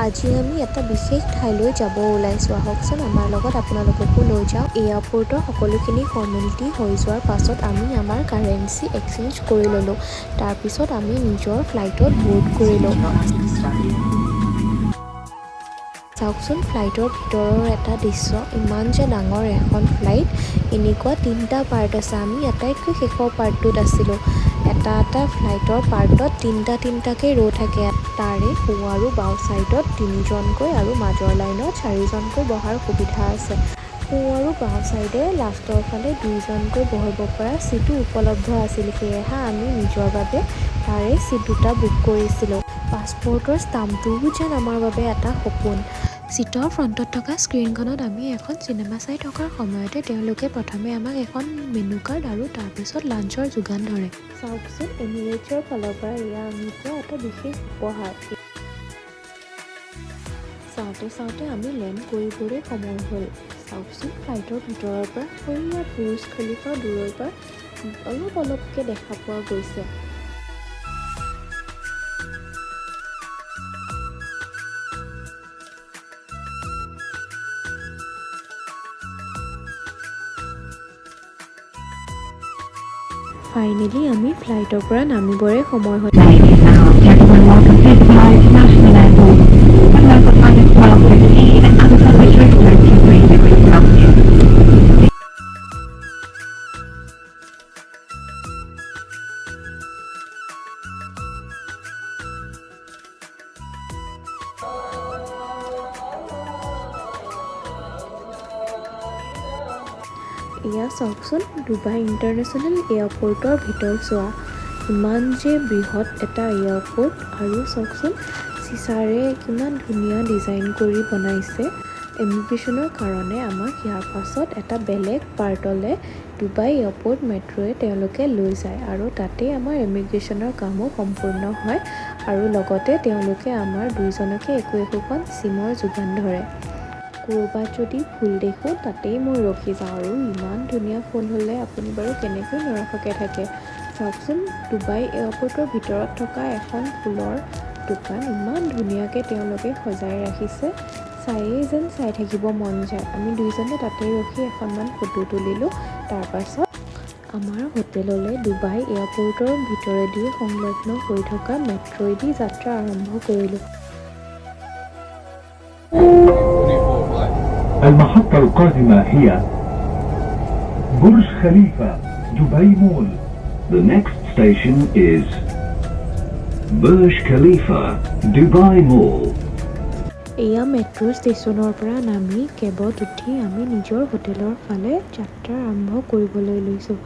আজি আমি এটা বিশেষ ঠাইলৈ যাব ওলাইছোঁ। আহকচোন আমাৰ লগত আপোনালোককো লৈ যাওঁ। এয়াৰপৰ্টৰ সকলোখিনি ফৰ্মেলিটি হৈ যোৱাৰ পাছত আমি আমাৰ কাৰেঞ্চি এক্সচেঞ্জ কৰি ল'লোঁ। তাৰপিছত আমি নিজৰ ফ্লাইটত বৰ্ড কৰিলোঁ। চাওকচোন ফ্লাইটৰ ভিতৰৰ এটা দৃশ্য, ইমান যে ডাঙৰ এখন ফ্লাইট। এনেকুৱা 3টা পাৰ্ট আছে, আমি আটাইতকৈ শেষৰ পাৰ্টটোত আছিলোঁ। এটা ফ্লাইটৰ পাৰ্টত 3টাকৈ ৰ' থাকে। তাৰে সোঁ আৰু বাওঁ ছাইডত 3জনকৈ আৰু মাজৰ লাইনত 4জনকৈ বহাৰ সুবিধা আছে। সোঁ আৰু বাওঁ ছাইডে লাষ্টৰ ফালে 2জনকৈ বহিব পৰা ছিটো উপলব্ধ আছিল। সেয়েহে আমি নিজৰ বাবে তাৰে ছিট 2টা বুক কৰিছিলোঁ। পাছপৰ্টৰ ষ্টাম্পটোও যেন আমাৰ বাবে এটা সপোন। ছিটৰ ফ্ৰণ্টত থকা স্ক্ৰীণখনত আমি এখন চিনেমা চাই থকাৰ সময়তে তেওঁলোকে প্ৰথমে আমাক এখন মেনু কাৰ্ড আৰু তাৰপিছত লাঞ্চৰ যোগান ধৰে। চাওকচোন এমিৰেটছৰ ফালৰ পৰা এয়া আমি পোৱা এটা বিশেষ উপহাৰ। চাওঁতে আমি লেণ্ড কৰিবলৈ সময় হ'ল। চাওকচোন ফ্লাইটৰ ভিতৰৰ পৰা সৰুয়া বুৰ্জ খলিফা দূৰৰ পৰা অলপকৈ দেখা পোৱা গৈছে। ফাইনেলি আমি ফ্লাইটৰ পৰা নামিবৰে সময় হ'ল। এয়া চাওকচোন ডুবাই ইণ্টাৰনেশ্যনেল এয়াৰপৰ্টৰ ভিতৰ চোৱা। ইমান যে বৃহৎ এটা এয়াৰপৰ্ট, আৰু চাওকচোন চিচাৰে কিমান ধুনীয়া ডিজাইন কৰি বনাইছে। ইমিগ্ৰেশ্যনৰ কাৰণে আমাক ইয়াৰ পাছত এটা বেলেগ পাৰ্টলৈ ডুবাই এয়াৰপৰ্ট মেট্ৰ'য়ে তেওঁলোকে লৈ যায়, আৰু তাতেই আমাৰ ইমিগ্ৰেশ্যনৰ কামো সম্পূৰ্ণ হয়। আৰু লগতে তেওঁলোকে আমাৰ 2জনকে একোখন চিমৰ যোগান ধৰে। ক'ৰবাত যদি ভুল দেখোঁ তাতেই মই ৰখি যাওঁ, আৰু ইমান ধুনীয়া ফোন হ'লে আপুনি বাৰু কেনেকৈ নৰখাকৈ থাকে। চাওকচোন ডুবাই এয়াৰপৰ্টৰ ভিতৰত থকা এখন ফুলৰ দোকান, ইমান ধুনীয়াকৈ তেওঁলোকে সজাই ৰাখিছে, চায়েই যেন চাই থাকিব মন যায়। আমি 2জনে তাতেই ৰখি এখনমান ফটো তুলিলোঁ। তাৰপাছত আমাৰ হোটেললৈ ডুবাই এয়াৰপৰ্টৰ ভিতৰেদি সংলগ্ন হৈ থকা মেট্ৰ'য়েদি যাত্ৰা আৰম্ভ কৰিলোঁ। المحطة القادمة هي برج خليفة دبي مول. The next station is Burj Khalifa Dubai Mall. এয়া মেট্ৰ' ষ্টেচনৰ পৰা নামি কেবত উঠি আমি নিজৰ হোটেলৰ ফালে যাত্ৰা আৰম্ভ কৰিবলৈ লৈছোঁ।